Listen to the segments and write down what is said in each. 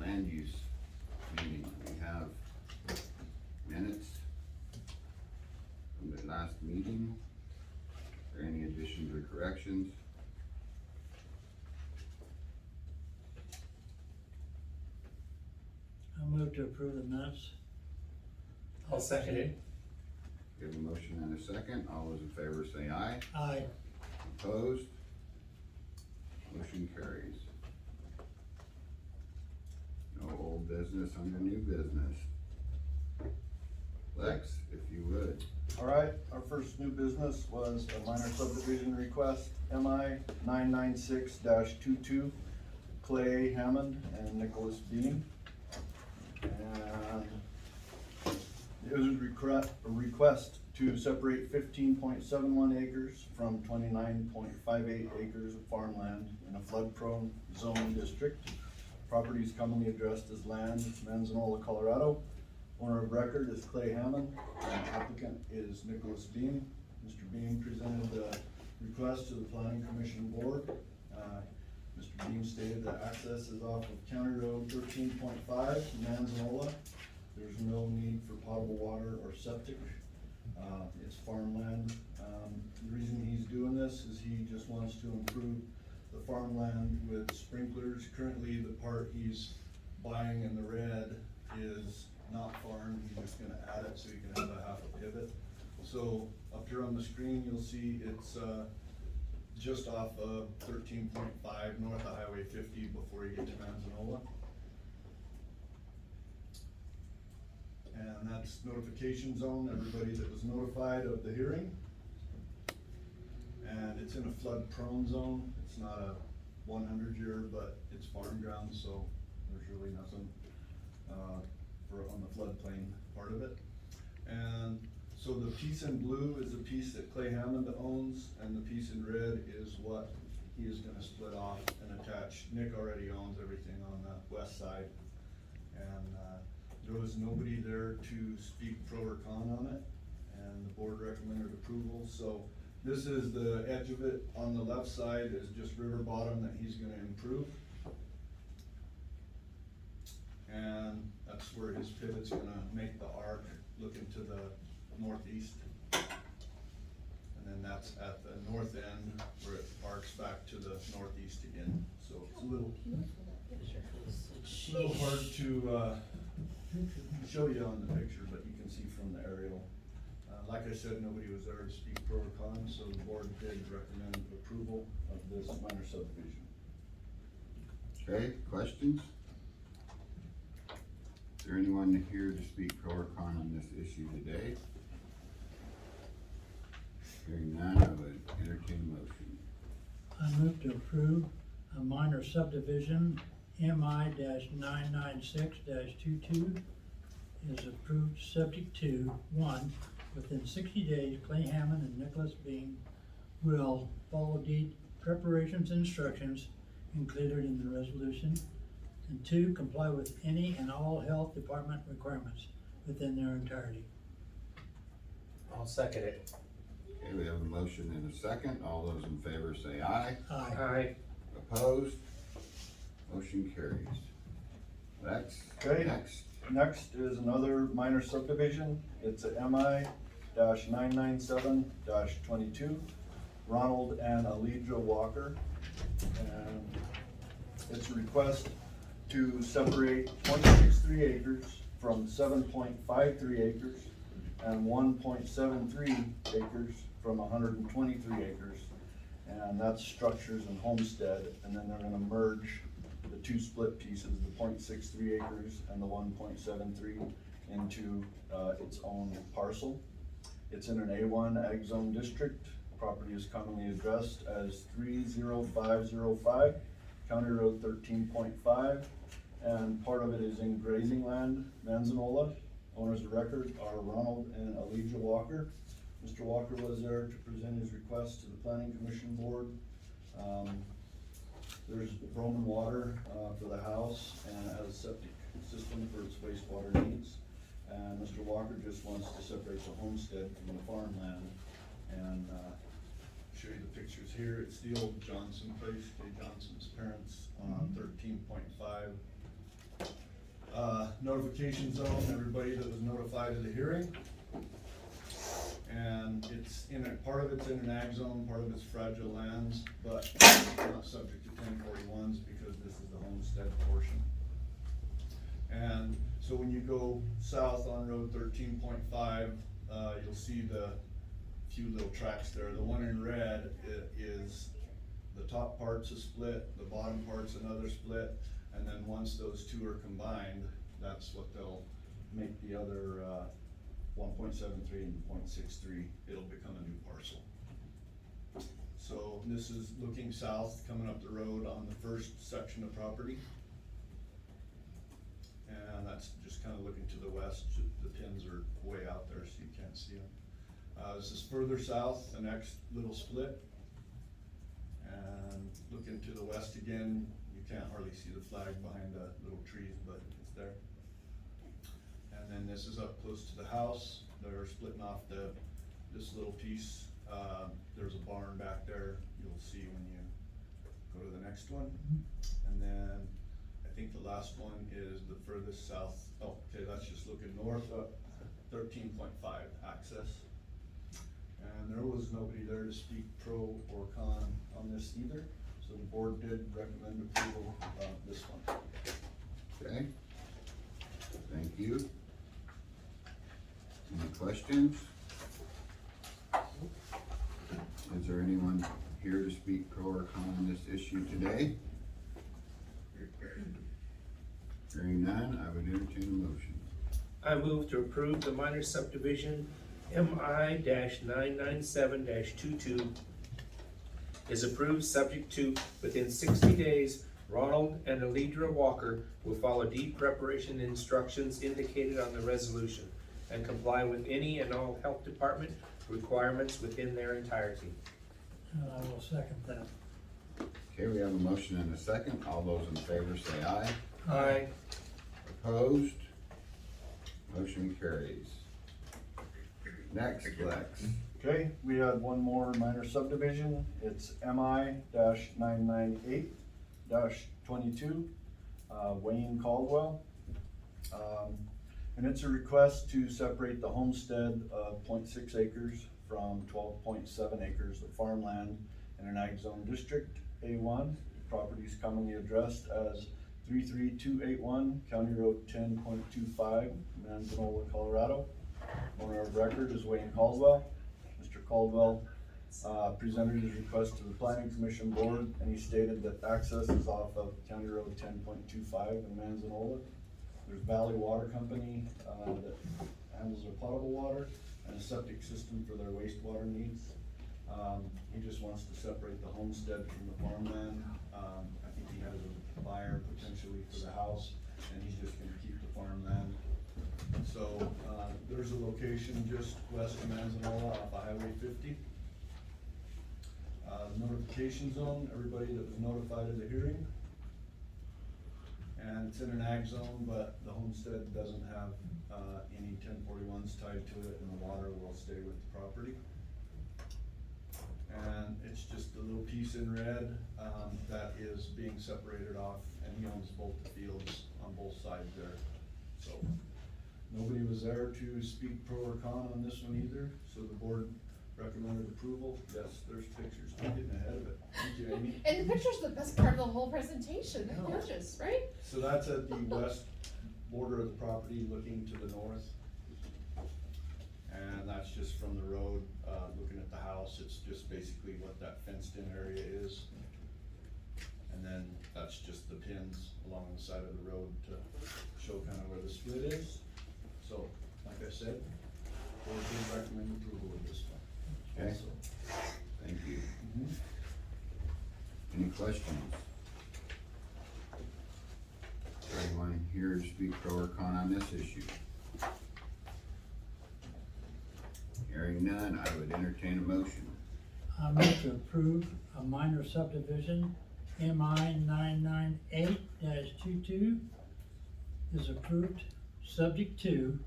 land use meeting. We have minutes from the last meeting. Are there any additions or corrections? I move to approve the minutes. I'll second it. We have a motion and a second. All those in favor say aye. Aye. Opposed? Motion carries. No old business under new business. Lex, if you would. Alright, our first new business was a minor subdivision request, MI 996-22, Clay Hammond and Nicholas Bean. And it was a request to separate 15.71 acres from 29.58 acres of farmland in a flood-prone zone district. Property is commonly addressed as land, Manzanola, Colorado. Owner of record is Clay Hammond, and applicant is Nicholas Bean. Mr. Bean presented the request to the Planning Commission Board. Mr. Bean stated that access is off of County Road 13.5, Manzanola. There's no need for potable water or septic. It's farmland. The reason he's doing this is he just wants to improve the farmland with sprinklers. Currently, the part he's buying in the red is not farmed. He's just gonna add it so he can have a half a pivot. So up here on the screen, you'll see it's just off of 13.5 north of Highway 50 before you get to Manzanola. And that's notification zone, everybody that was notified of the hearing. And it's in a flood prone zone. It's not a 100-year, but it's farm ground, so there's really nothing on the floodplain part of it. And so the piece in blue is the piece that Clay Hammond owns, and the piece in red is what he is gonna split off and attach. Nick already owns everything on the west side. And there was nobody there to speak pro or con on it, and the board recommended approval. So this is the edge of it. On the left side is just river bottom that he's gonna improve. And that's where his pivot's gonna make the arc looking to the northeast. And then that's at the north end where it arcs back to the northeast again. So it's a little hard to show you on the picture, but you can see from the aerial. Like I said, nobody was there to speak pro or con, so the board did recommend approval of this minor subdivision. Okay, questions? Is there anyone here to speak pro or con on this issue today? Hearing none, I would entertain a motion. I move to approve a minor subdivision, MI 996-22 is approved subject to, 1, within 60 days, Clay Hammond and Nicholas Bean will follow deed preparations and instructions included in the resolution, and 2, comply with any and all health department requirements within their entirety. I'll second it. Okay, we have a motion and a second. All those in favor say aye. Aye. Aye. Opposed? Motion carries. Lex, Okay. next. Next is another minor subdivision. It's a MI 997-22, Ronald and Alidra Walker. And it's a request to separate 0.63 acres from 7.53 acres and 1.73 acres from 123 acres. And that's structures and homestead, and then they're gonna merge the two split pieces, the 0.63 acres and the 1.73 into its own parcel. It's in an A1 Ag Zone district. Property is commonly addressed as 30505, County Road 13.5, and part of it is in grazing land, Manzanola. Owners of record are Ronald and Alidra Walker. Mr. Walker was there to present his request to the Planning Commission Board. There's Roman water for the house and has a septic system for its wastewater needs. And Mr. Walker just wants to separate the homestead from the farmland. And show you the pictures here. It's the old Johnson place, Jay Johnson's parents on 13.5. notification zone, everybody that was notified of the hearing. And it's part of it's in an ag zone, part of it's fragile lands, but it's not subject to 1041s because this is the homestead portion. And so when you go south on Road 13.5, you'll see the few little tracks there. The one in red is the top part's a split, the bottom part's another split, and then once those two are combined, that's what they'll make the other 1.73 and 0.63, it'll become a new parcel. So this is looking south, coming up the road on the first section of property. And that's just kind of looking to the west, the pins are way out there so you can't see them. This is further south, the next little split. And looking to the west again, you can't hardly see the flag behind the little trees, but it's there. And then this is up close to the house. They're splitting off this little piece. There's a barn back there. You'll see when you go to the next one. And then I think the last one is the furthest south. Oh, okay, that's just looking north up 13.5 access. And there was nobody there to speak pro or con on this either. So the board did recommend approval of this one. Okay, thank you. Any questions? Is there anyone here to speak pro or con on this issue today? Hearing none, I would entertain a motion. I move to approve the minor subdivision MI-997-22 is approved subject to within 60 days, Ronald and Alidra Walker will follow deed preparation instructions indicated on the resolution and comply with any and all health department requirements within their entirety. And I will second that. Okay, we have a motion and a second. All those in favor say aye. Aye. Opposed? Motion carries. Next, Lex. Okay, we had one more minor subdivision. It's MI-998-22, Wayne Caldwell. And it's a request to separate the homestead of 0.6 acres from 12.7 acres of farmland in an ag zone district, A1. Property is commonly addressed as 33281 County Road 10.25, Manzanola, Colorado. Owner of record is Wayne Caldwell. Mr. Caldwell presented his request to the Planning Commission Board, and he stated that access is off of County Road 10.25 in Manzanola. There's Valley Water Company that handles their potable water and a septic system for their wastewater needs. He just wants to separate the homestead from the farmland. I think he has a buyer potentially for the house, and he's just gonna keep the farmland. So, there's a location just west of Manzanola off of Highway 50. Notification zone, everybody that was notified of the hearing. And it's in an ag zone, but the homestead doesn't have, any 1041s tied to it, and the water will stay with the property. And it's just a little piece in red, that is being separated off, and he owns both the fields on both sides there. So, nobody was there to speak pro or con on this one either, so the board recommended approval. Yes, there's pictures, I'm getting ahead of it. Thank you, Amy. And the picture's the best part of the whole presentation, they're No. gorgeous, right? So that's at the west border of the property, looking to the north. And that's just from the road, looking at the house, it's just basically what that fenced in area is. And then that's just the pins along the side of the road to show kind of where the split is. So, like I said, board did recommend approval of this one. Okay, So, thank you. mhm. Any questions? Is there anyone here to speak pro or con on this issue? Hearing none, I would entertain a motion. I move to approve a minor subdivision, MI 998-22 is approved, subject to,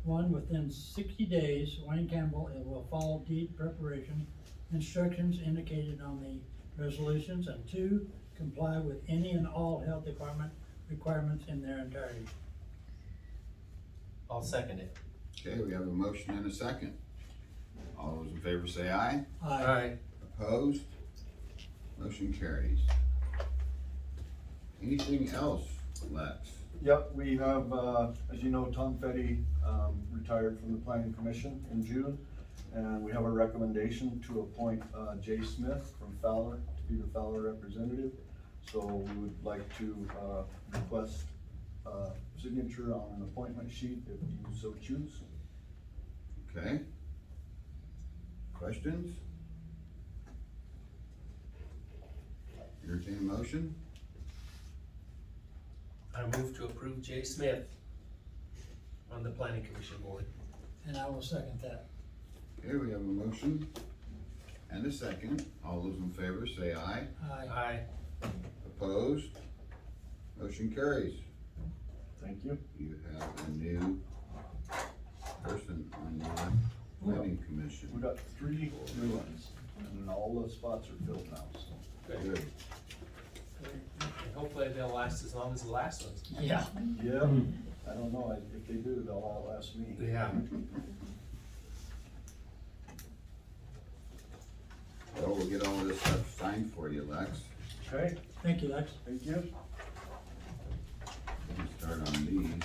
one, within 60 days, Wayne Campbell will follow deed preparation instructions indicated on the resolutions, and two, comply with any and all health department requirements in their entirety. I'll second it. Okay, we have a motion and a second. All those in favor say aye. Aye. Opposed? Motion carries. Anything else, Lex? Yep, we have, as you know, Tom Fetty, retired from the planning commission in June. And we have a recommendation to appoint, Jay Smith from Fowler to be the Fowler representative. So we would like to, request, signature on an appointment sheet if you so choose. Okay. Questions? Entertain a motion? I move to approve Jay Smith on the planning commission board. And I will second that. Okay, we have a motion and a second. All those in favor say aye. Aye. Aye. Opposed? Motion carries. Thank you. You have a new person on your planning commission. We got 3 new ones, and all the spots are filled now, so. Good. And hopefully they'll last as long as the last ones. Yeah. Yeah, I don't know, if they do, they'll outlast me. Yeah. Well, we'll get all of this stuff signed for you, Lex. Okay, Thank you, Lex. thank you. Let me start on these.